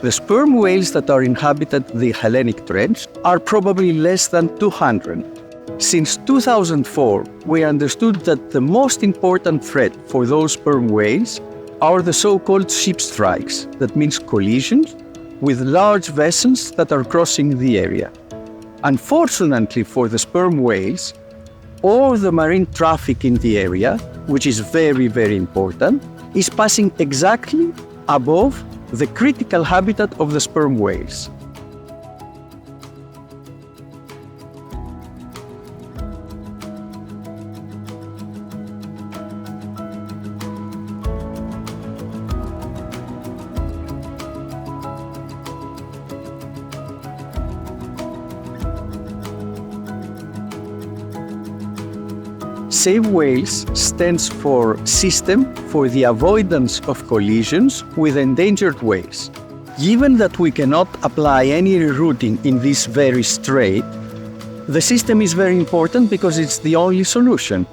The sperm whales that are inhabited the Hellenic Trench are probably less than 200. Since 2004, we understood that the most important threat for those sperm whales are the so-called ship strikes, that means collisions with large vessels that are crossing the area. Unfortunately for the sperm whales, all the marine traffic in the area, which is very, very important, is passing exactly above the critical habitat of the sperm whales. SAVE Whales stands for System for the Avoidance of Collisions with Endangered Whales. Given that we cannot apply any rerouting in this very strait, the system is very important because it's the only solution.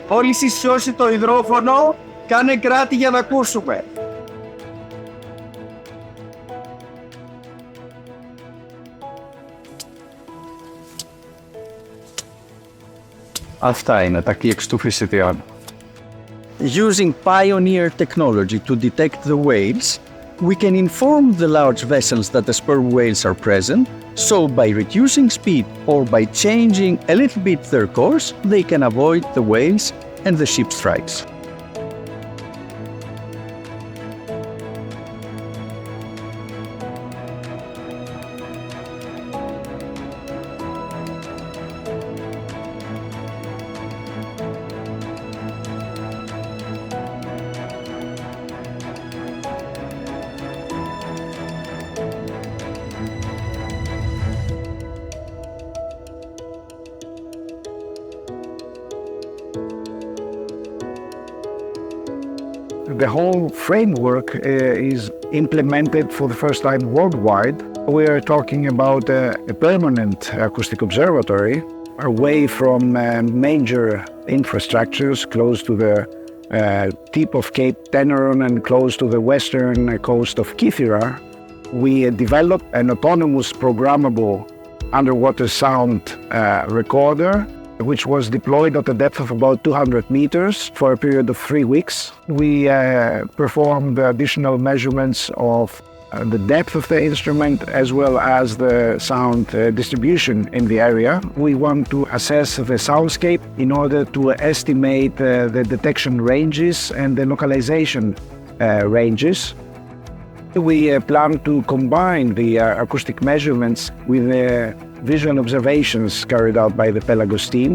Όλοι συσιώσει το υδρόφωνο, κάνε κράτη για να ακούσουμε. Αυτά είναι τα key εξτούφισιτιών. Using pioneer technology to detect the whales, we can inform the large vessels that the sperm whales are present, so by reducing speed or by changing a little bit their course, they can avoid the whales and the ship strikes. The whole framework is implemented for the first time worldwide. We are talking about a permanent acoustic observatory away from major infrastructures close to the tip of Cape Teneron and close to the western coast of Kythira. We developed an autonomous programmable underwater sound recorder, which was deployed at a depth of about 200 meters for a period of 3 weeks. We performed additional measurements of the depth of the instrument as well as the sound distribution in the area. We want to assess the soundscape in order to estimate the detection ranges and the localization ranges. We plan to combine the acoustic measurements with the visual observations carried out by the Pelagos team